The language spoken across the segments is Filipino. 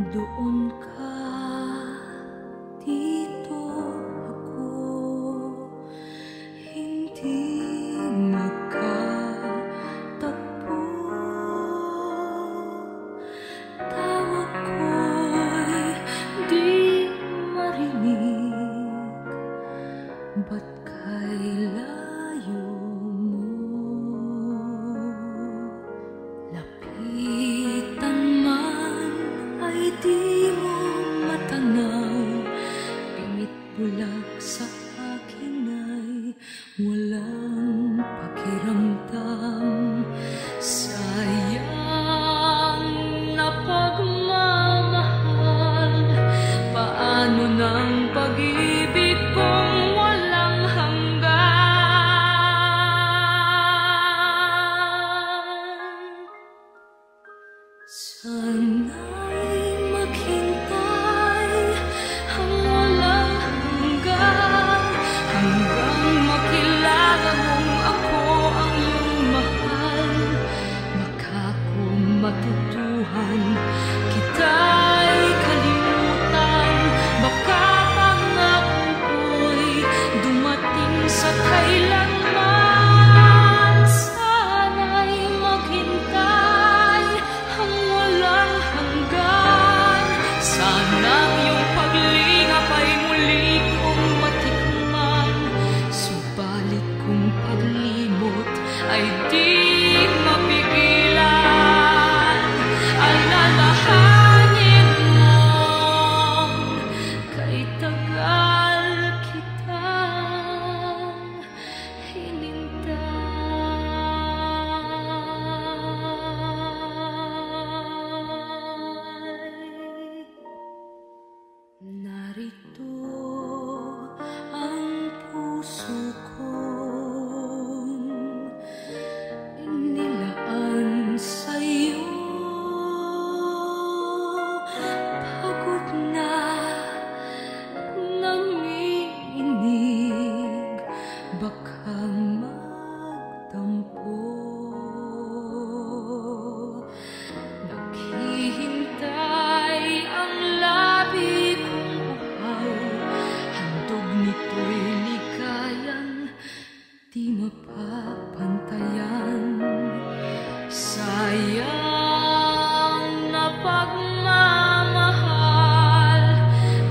Doon ka, dito ako, hindi magkatagpo. Tawag ko'y di marinig, ba't kay layo mo? Lapitan man ay di mo matanaw, pingit bulag sa akin ay walang pakiramdam. Sayang na pagmamahal, paano ng pag-ibig kong walang hanggan? Sana'y maghintay ang walang hanggan, hanggang makilala mong ako ang iyong mahal. Baka kung matutuhan kita'y kalimutan, baka pangako ko'y dumating sa kailanman. Sana'y maghintay ang walang hanggan, sanang iyong paglingap ay muli kong matikman. Subalit kung paglimot ay di mapigilan, alalahanin mo kay tagal kitang hinintay. Narito ang puso kong inilaan sa'yo. Pagod na nanginginig, baka magtampo. Naghihintay ang labi kong uhaw, handog nito'y ligayang di mapapantayan. Sayang na pagmamahal,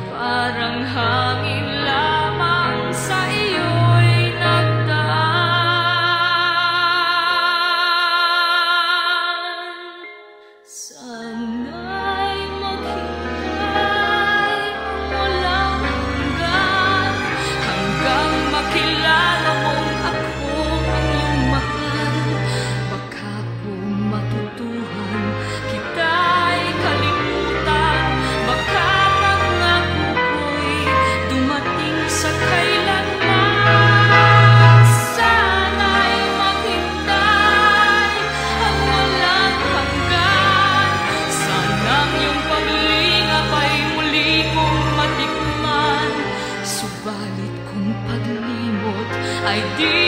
parang hangin lamang sa iyo'y nagdaan. Sana'y maghintay ang walang hanggan, hanggang makilala mong ako ang iyong mahal. Baka kung matutuhan kita'y kalimutan, baka pangako ko'y dumating sa kailanman. Sana'y maghintay ang walang hanggan, sanang iyong paglingap ay muli kong matikman. Subalit kung paglimot ay di